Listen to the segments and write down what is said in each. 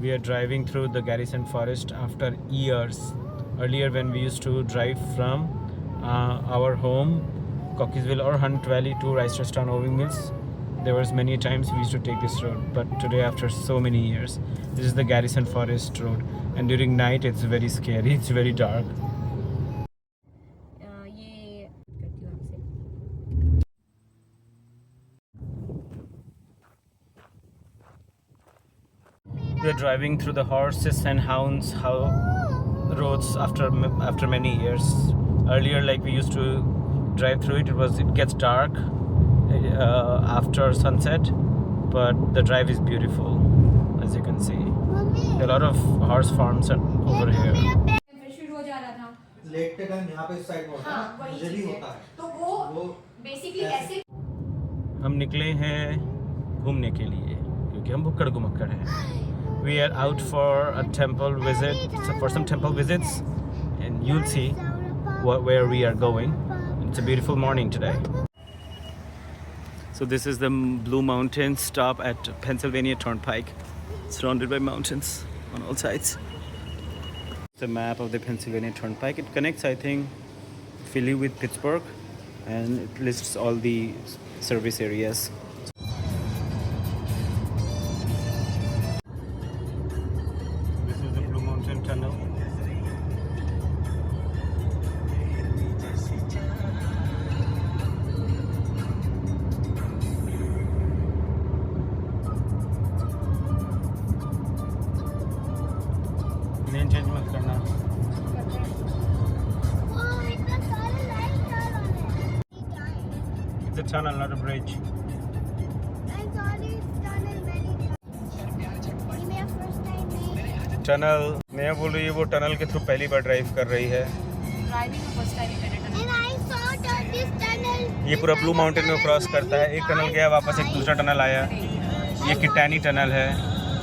We are driving through the Garrison Forest after years. Earlier, when we used to drive from our home, Cockeysville or Hunt Valley to Reisterstown Oving Mills, there was many times we used to take this road. But today, after so many years, this is the Garrison Forest road, and during night it's very scary. It's very dark. We are driving through the horses and hounds roads after many years. Earlier, like we used to drive through it, it gets dark after sunset, but the drive is beautiful, as you can see. There are a lot of horse farms over here. Late के time यहाँ पे इस side में होता है, मुझे भी होता है, तो वो बेसिकली ऐसे हम निकले हैं घूमने के लिए क्योंकि हम भुक्कड़ घुमक्कड़ हैं. We are out for a temple visit, for some temple visits, and you'll see where we are going. It's a beautiful morning today. So this is the Blue Mountain stop at Pennsylvania Turnpike, surrounded by mountains on all sides. The map of the Pennsylvania Turnpike. It connects, I think, Philly with Pittsburgh, and it lists all the service areas. Tunnel. Main change मत करना. It's a tunnel, not a bridge. Tunnel नया बोल रही है, वो tunnel के through पहली बार drive कर रही है. ये पूरा ब्लू माउंटेन में क्रॉस करता है. एक टनल गया, वापस एक दूसरा टनल आया. ये किटानी टनल है,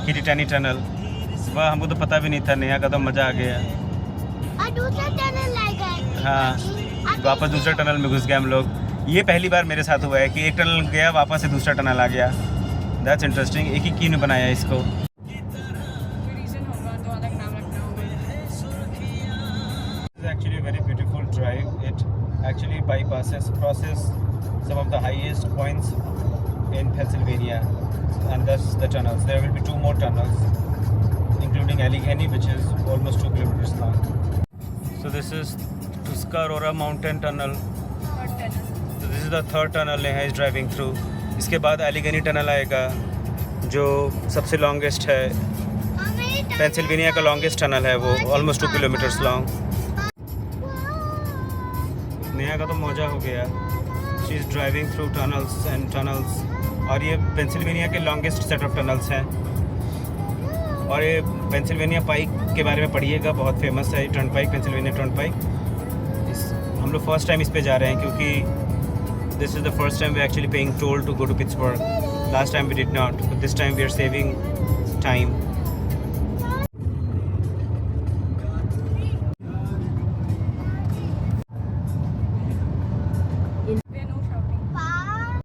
किटानी टनल. वाह, हमको तो पता भी नहीं था. नया का तो मज़ा आ गया. हाँ, वापस दूसरे टनल में घुस गए हम लोग. ये पहली बार मेरे साथ हुआ है कि एक टनल गया, वापस से दूसरा टनल आ गया. That's interesting. एक ही की ने बनाया इसको. Actually a very beautiful drive. It actually crosses some of the highest points in Pennsylvania, and thus the tunnels. There will be 2 more tunnels, including Allegheny, which is almost 2 kilometers long. So this is Tuscarora Mountain Tunnel. So this is the third tunnel Neha is driving through. इसके बाद Allegheny Tunnel आएगा, जो सबसे longest है. Pennsylvania का longest tunnel है वो, almost 2 kilometers long. Neha का तो मौजा हो गया. She is driving through tunnels and tunnels. और ये पेंसिल्वेनिया के लॉन्गेस्ट सेट ऑफ टनल्स हैं. और ये पेंसिल्वेनिया पाइक के बारे में पढ़िएगा, बहुत फेमस है टर्नपाइक, पेंसिल्वेनिया टर्नपाइक. हम लोग फर्स्ट टाइम इस पे जा रहे हैं क्योंकि this is the first time we actually paying toll to go to Pittsburgh. Last time we did not, but this time we are saving time.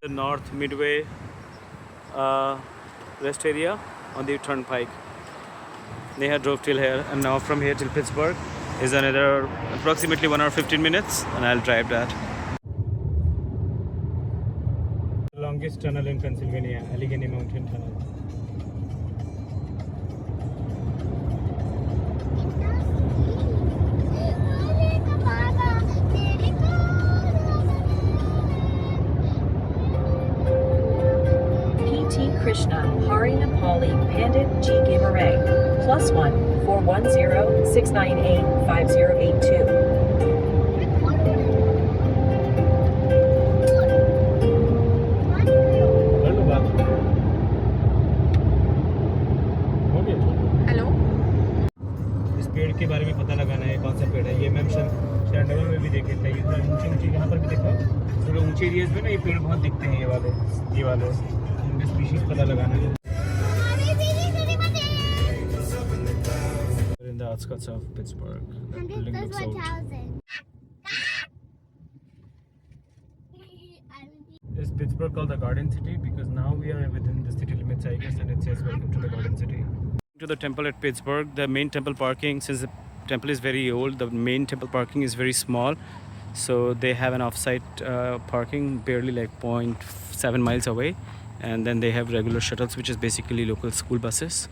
The North Midway rest area on the turnpike. Neha drove till here, and now from here till Pittsburgh is another approximately 1 hour 15 minutes, and I'll drive that. The longest tunnel in Pennsylvania, Allegheny Mountain Tunnel. Krishna, Hari Nepali, Pandit G. Gimaray, +1 410 698 5082. Hello. इस पेड़ के बारे में पता लगाना है कौन सा पेड़ है. ये मैम शायद में भी देखे थे. ये ऊंचे यहाँ पर भी देखा. थोड़े ऊंचे एरियाज में ना ये पेड़ बहुत दिखते हैं. ये वाले स्पीशीज पता लगाना है. In the outskirts of Pittsburgh, the building looks old. Is Pittsburgh called the Garden City because now we are within the city limits, I guess, and it says welcome to the Garden City. To the temple at Pittsburgh, the main temple parking, since the temple is very old, the main temple parking is very small, so they have an off-site parking barely like 0.7 miles away, and then they have regular shuttles, which is basically local school buses.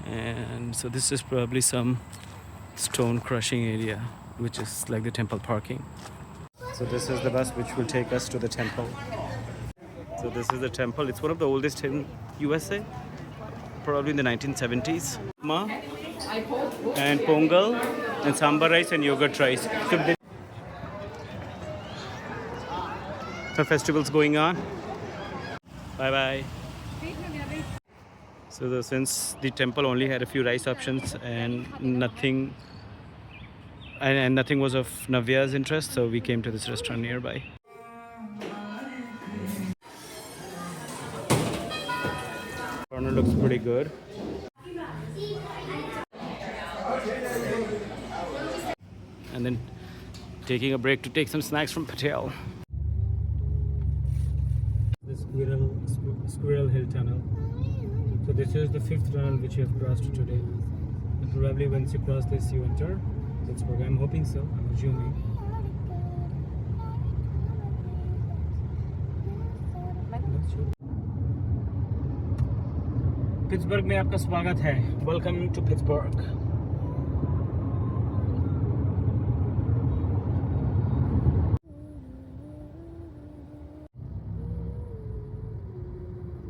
And so this is probably some stone crushing area, which is like the temple parking. So this is the bus which will take us to the temple. So this is the temple. It's one of the oldest in USA, probably in the 1970s. Ma and pongal and sambar rice and yogurt rice. The festivals going on. Bye bye. So since the temple only had a few rice options and nothing was of Navya's interest, so we came to this restaurant nearby. Corner looks pretty good. And then taking a break to take some snacks from Patel. The Squirrel Hill Tunnel. So this is the 5th tunnel which you have crossed today. And probably once you cross this, you enter Pittsburgh. I'm hoping so. I'm assuming. Pittsburgh में आपका स्वागत है. Welcome to Pittsburgh.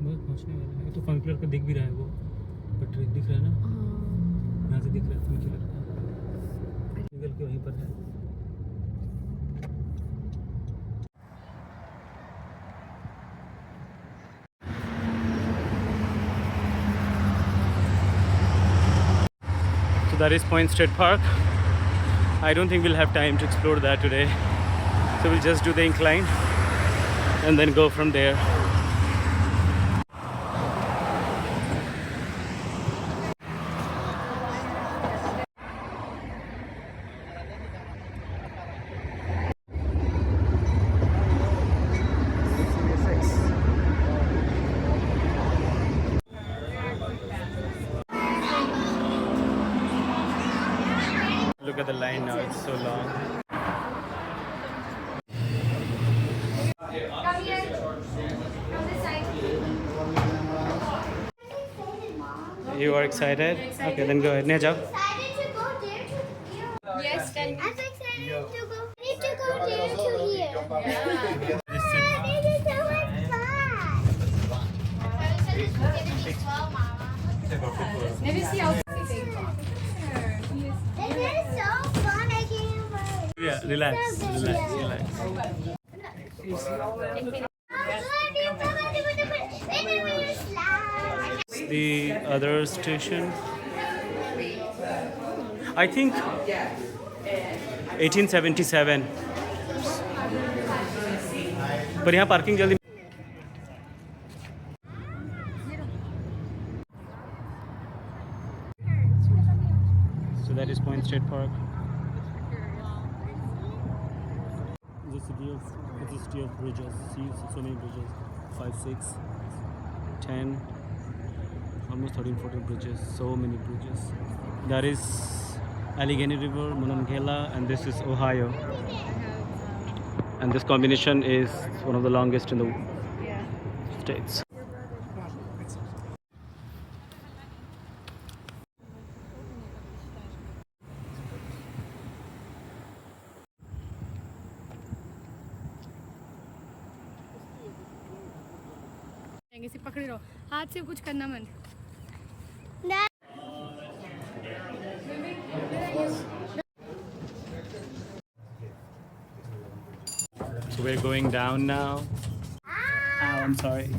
बहुत पहुंचने वाला है. तो fun colour का दिख भी रहा है वो. पटरी दिख रहा है ना? यहाँ से दिख रहा है फन कलर का. निकल के वहीं पर है. So that is Point State Park. I don't think we'll have time to explore that today. So we'll just do the incline and then go from there. Look at the line now, it's so long. Come here. From this side. You are excited? Okay, then go ahead. Neha, jao. Excited to go there to here. Yes, then. I'm excited to go. Need to go there to here. Yeah. This is so much fun. This is gonna be swell, Mama. Let me see how big. This is so fun. I can't wait. Yeah, relax, So good. relax, Yeah. relax. The other station, I think 1877. पर यहाँ parking जल्दी. So that is Point State Park. It's a city of bridges. See, so many bridges. 5, 6, 10, almost 13, 14 bridges. So many bridges. That is Allegheny River, Monongahela, and this is Ohio. And this combination is one of the longest in the states. से पकड़े रहो, हाथ से कुछ करना मत. So we're going down now. Oh, I'm sorry.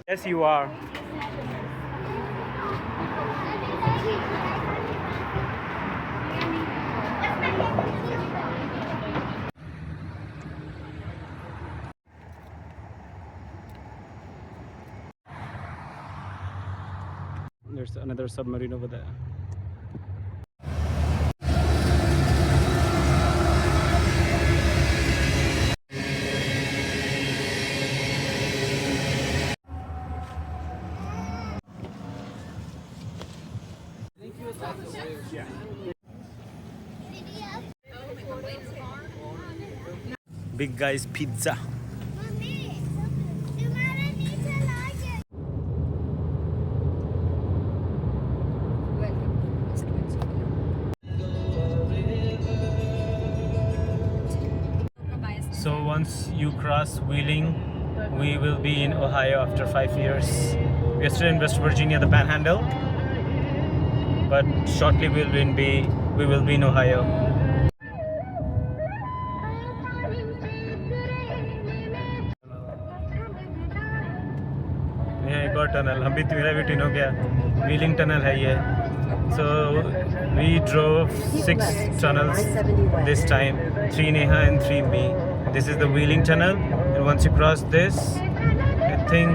Yes, you are. There's another submarine over there. Big Guy's Pizza. Mummy, तुम्हारा नीचे लाके So once you cross Wheeling, we will be in Ohio after 5 years. We are still in West Virginia, the Panhandle, but shortly we will be in Ohio. यहाँ एक और tunnel, हम भी मेरा भी टिन हो गया. Wheeling tunnel है ये. So we drove 6 tunnels this time, 3 Neha and 3 me. This is the Wheeling tunnel, and once you cross this, I think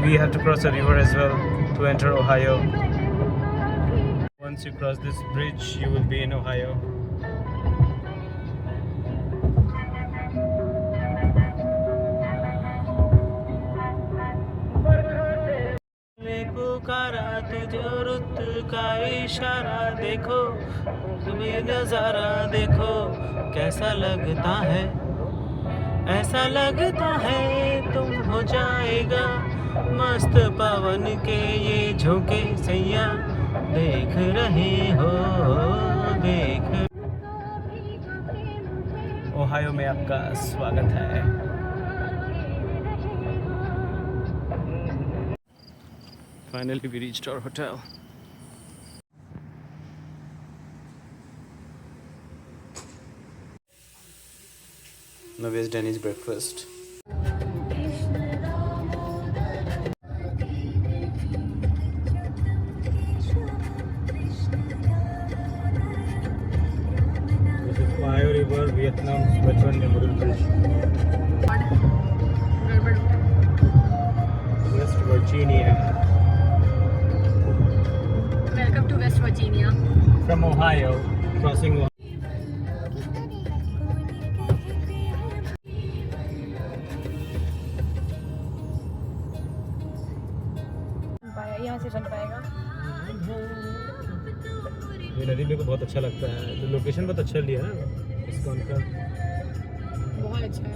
we have to cross a river as well to enter Ohio. Once you cross this bridge, you will be in Ohio. पुकारा तुझे रुत का इशारा देखो, तुम्हें नजारा देखो, कैसा लगता है, ऐसा लगता है तुम हो जाएगा मस्त पवन के ये झोंके सैया, देख रहे हो देख. ओहायो में आपका स्वागत है. Finally we reached our hotel. Now where's Danny's breakfast? This is Ohio River, Vietnam's Veteran Memorial Bridge. West Virginia. Welcome to West Virginia. From Ohio, crossing Ohio. यहाँ से बन पाएगा. ये नदी मेरे को बहुत अच्छा लगता है. लोकेशन बहुत अच्छा लिया है इसका, उनका बहुत अच्छा है.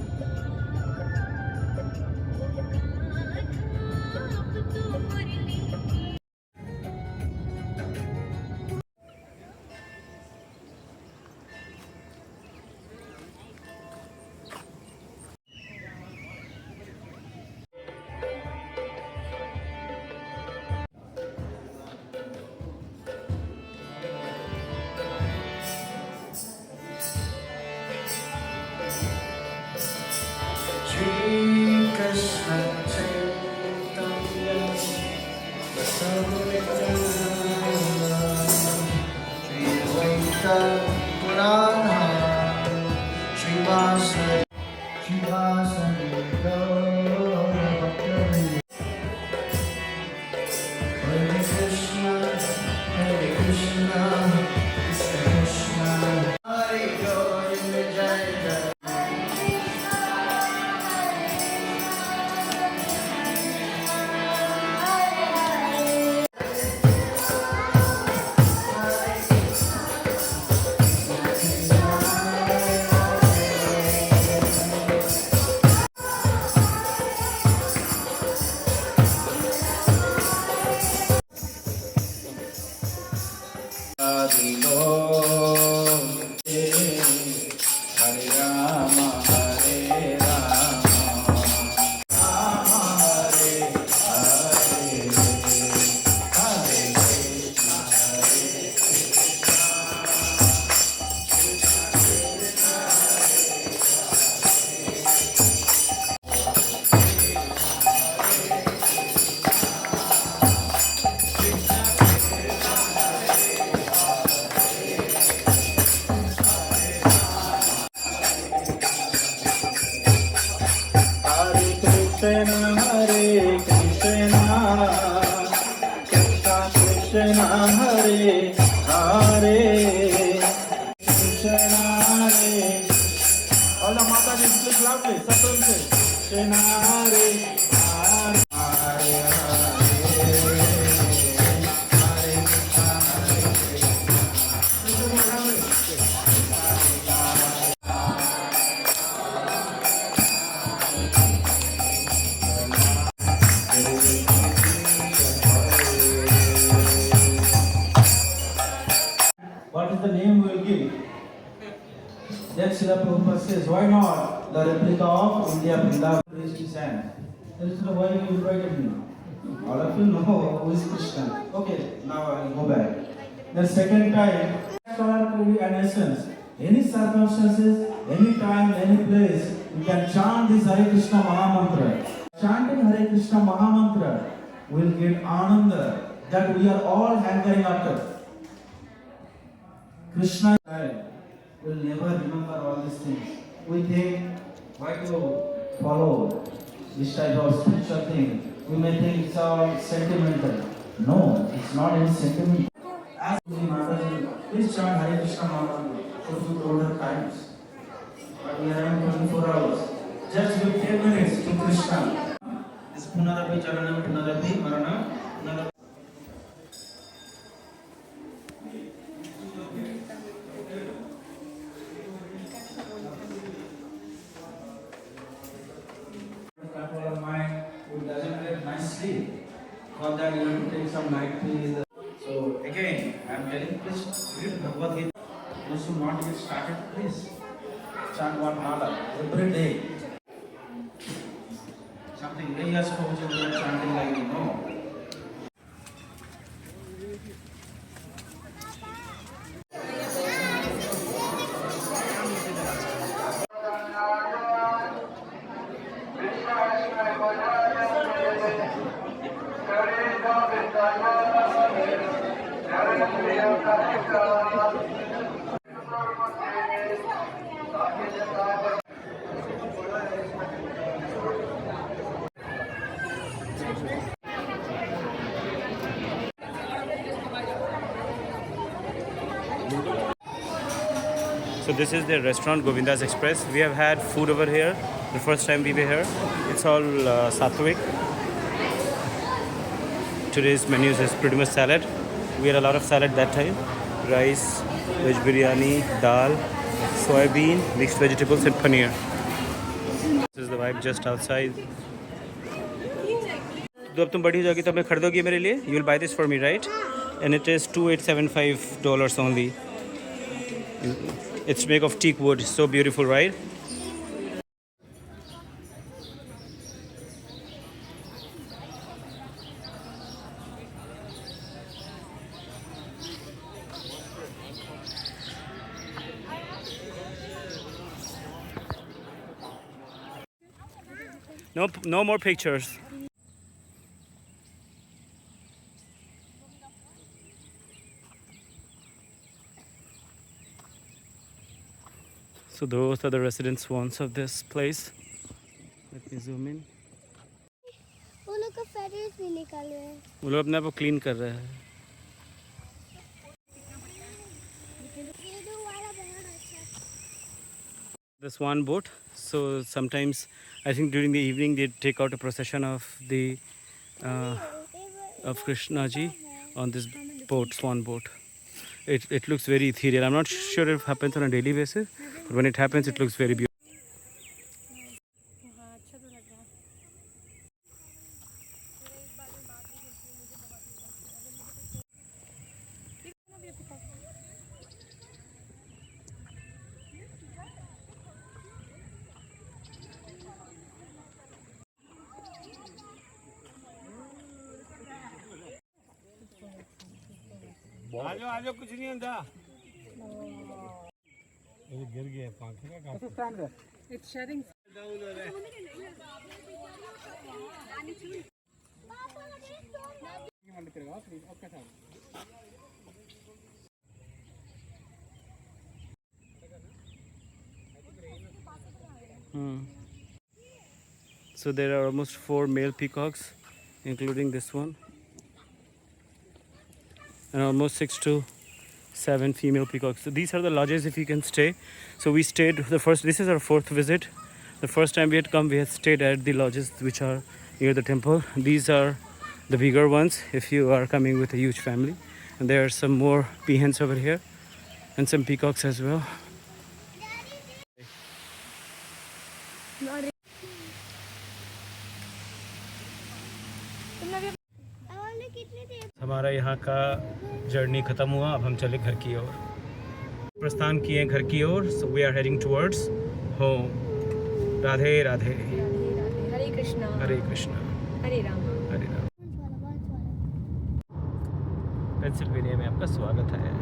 Srila Prabhupada says, why not the replica of India Vrindavan raised his hand? Then he said, why you invited me? All of you know who is Krishna. Okay, now I will go back. The second time, in essence, any circumstances, any time, any place, you can chant this Hare Krishna Mahamantra. Chanting Hare Krishna Mahamantra will get ananda that we are all hankering after. Krishna will never remember all these things. We think, why to follow this type of spiritual thing? We may think it's all sentimental. No, it's not any sentimental. Ask Mataji, please chant Hare Krishna Mahamantra. So you told her times. But we are having 24 hours. Just give 10 minutes to Krishna. This Punarapi Charanam Punarapi Marana Punarapi. Control of mind who doesn't get nice sleep. For that you have to take some night pills. So again, I am telling please read Bhagavad Gita. You should not get started, please. Chant one mala every day. Something very supposed to be chanting like no. So this is the restaurant Govinda's Express. We have had food over here the first time we were here. It's all sattvic. Today's menus is pretty much salad. We had a lot of salad that time. Rice, veg biryani, dal, soybean, mixed vegetables and paneer. This is the vibe just outside. तो अब तुम बड़ी हो जाओगी तो मैं खरीदोगी मेरे लिए? You will buy this for me, right? And it is $2875 only. It's made of teak wood. So beautiful, right? No more pictures. So those are the resident swans of this place. Let me zoom in. वो लोग का feathers भी निकाल रहे हैं. वो लोग अपने आप को क्लीन कर रहे हैं. The swan boat. So sometimes I think during the evening they take out a procession of the of Krishna ji on this boat, swan boat. It looks very ethereal. I'm not sure if it happens on a daily basis, but when it happens, it looks very beautiful. आजो कुछ नहीं होता ये गिर गया पंख का It's shedding. So there are almost 4 male peacocks, including this one, and almost 6 to 7 female peacocks. So these are the lodges if you can stay. So we stayed this is our 4th visit. The first time we had come, we had stayed at the lodges which are near the temple. These are the bigger ones if you are coming with a huge family. And there are some more peahens over here and some peacocks as well. हमारा यहाँ का journey ख़त्म हुआ. अब हम चले घर की ओर. प्रस्थान किए घर की ओर, so we are heading towards home. Radhe Radhe, Hare Krishna Hare Krishna, Hare Ram. Hare Ram. Pennsylvania में आपका स्वागत है।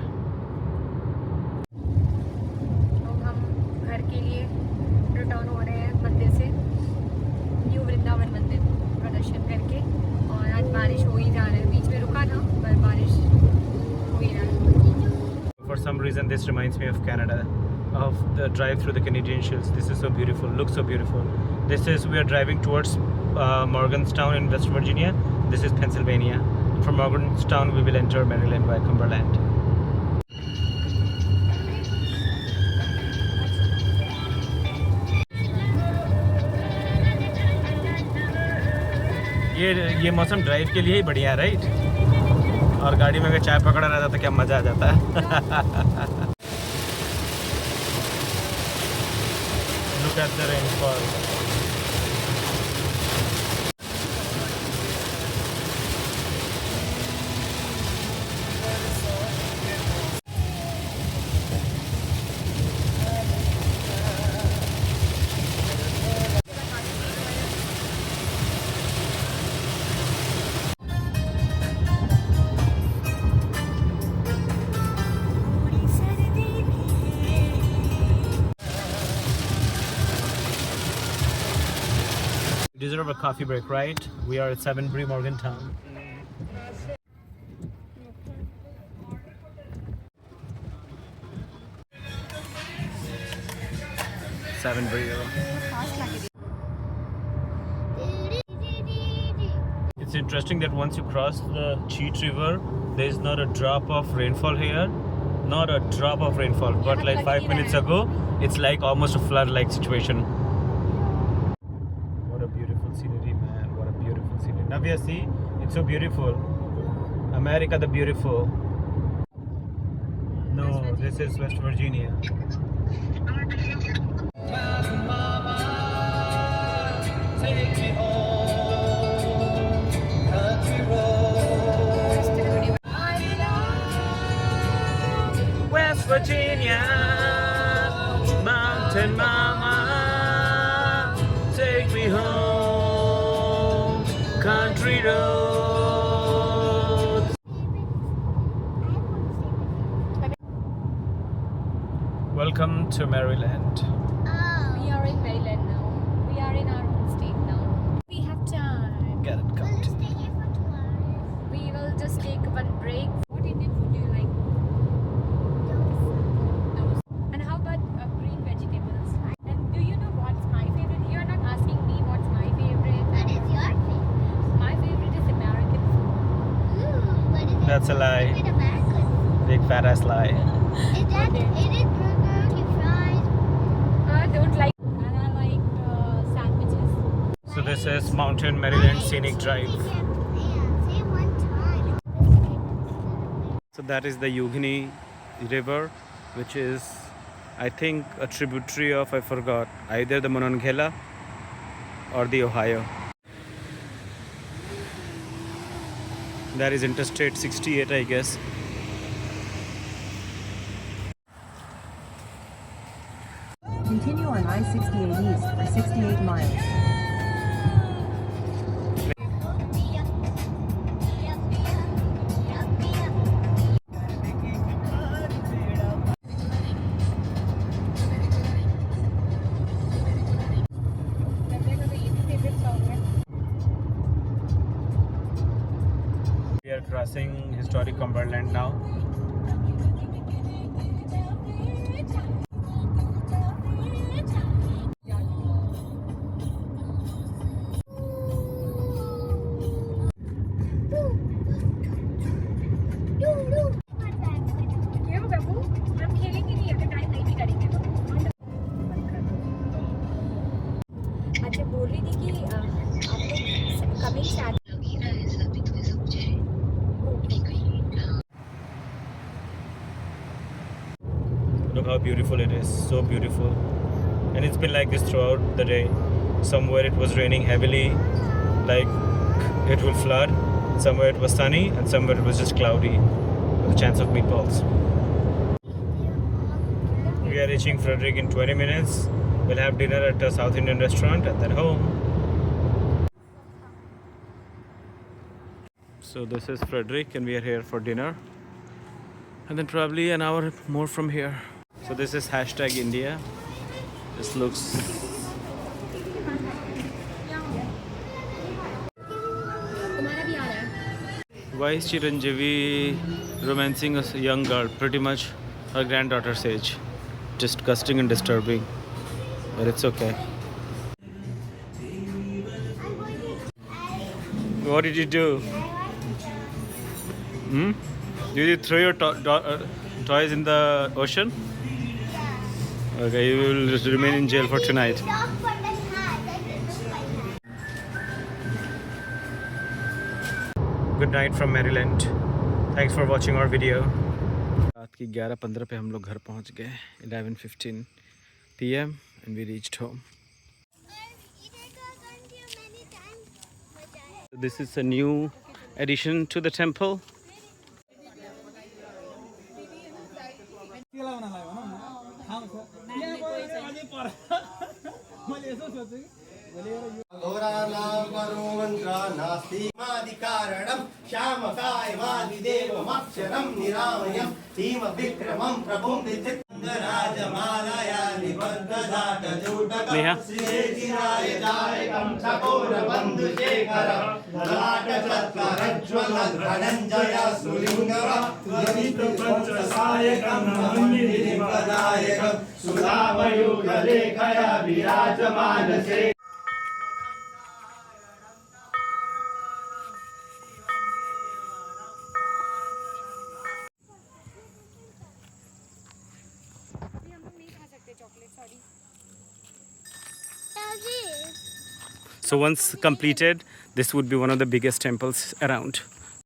तो हम घर के लिए रिटर्न हो रहे हैं मंदिर से, न्यू वृंदावन मंदिर प्रदर्शन करके। और आज बारिश हो ही जा रहा है, बीच में रुका था पर बारिश हो ही रहा है। For some reason this reminds me of Canada, of the drive through the Canadian Shields. This is so beautiful, looks so beautiful. This is, we are driving towards Morgantown in West Virginia. This is Pennsylvania. From Morgantown we will enter Maryland by Cumberland. ये मौसम drive के लिए ही बढ़िया है, right? और गाड़ी में अगर चाय पकड़ा रहता तो क्या मज़ा आ जाता है। Look at the rainfall. Deserve a coffee break, right? We are at Severnbree, Morgantown. Severnbree. It's interesting that once you cross the Cheat River, there is not a drop of rainfall here. Not a drop of rainfall. But like 5 minutes ago, it's like almost a flood-like situation. Scenery, man, what a beautiful scenery. Navya, see, it's so beautiful. America the beautiful. No, this is West Virginia. West Virginia, mountain mama, take me home. Country roads. Welcome to Maryland. We are in Maryland now. We are in our own state now. We have time. Get it, come to. We will just take one break. What Indian food do you like? Those. And how about green vegetables? And do you know what's my favorite? You are not asking me what's my favorite. What is your favorite? My favorite is American food. Ooh, what is That's a lie. it? American. Big fat ass lie. Is that Okay. it is burger, your fries? I don't like, and I like sandwiches. So this is Mountain Maryland Scenic Drive. Say one time. So that is the Yugini River, which is, I think, a tributary of, I forgot, either the Monongahela or the Ohio. That is Interstate 68, I guess. Continue on I-68 East for 68 miles. We are crossing historic Cumberland now. क्यों बाबू, हम खेलेंगे नहीं, अगर time नहीं भी करेंगे तो। अच्छा, बोल रही थी कि आप लोग coming Saturday. Look how beautiful it is, so beautiful. And it's been like this throughout the day. Somewhere it was raining heavily, like it will flood. Somewhere it was sunny, and somewhere it was just cloudy with a chance of meatballs. We are reaching Frederick in 20 minutes. We'll have dinner at a South Indian restaurant and then home. So this is Frederick and we are here for dinner. And then probably an hour more from here. So this is hashtag India. This looks... तुम्हारा भी आ रहा है. Why is Chiranjeevi romancing a young girl? Pretty much her granddaughter's age. Disgusting and disturbing. But it's okay. What did you do? Did you throw your toys in the ocean? Okay, you will remain in jail for tonight. Good night from Maryland. Thanks for watching our video. रात की 11:15 पे हम लोग घर पहुंच गए. 11:15 p.m. and we reached home. This is a new addition to the temple. कारणं श्यामकायवादिदेवमक्षरं निरामयं भीमविक्रमं प्रभुं विचित्रराजमालया निबद्धजातजूटकं श्रीचिरायदायकं चकोरबन्धुशेखरं ललाटचत्वरज्ज्वलधनञ्जय सुलिङ्गं ध्वनितपञ्चसायकं नमन्निधिपदायकं सुधामयूखलेखया विराजमानसे So once completed, this would be one of the biggest temples around.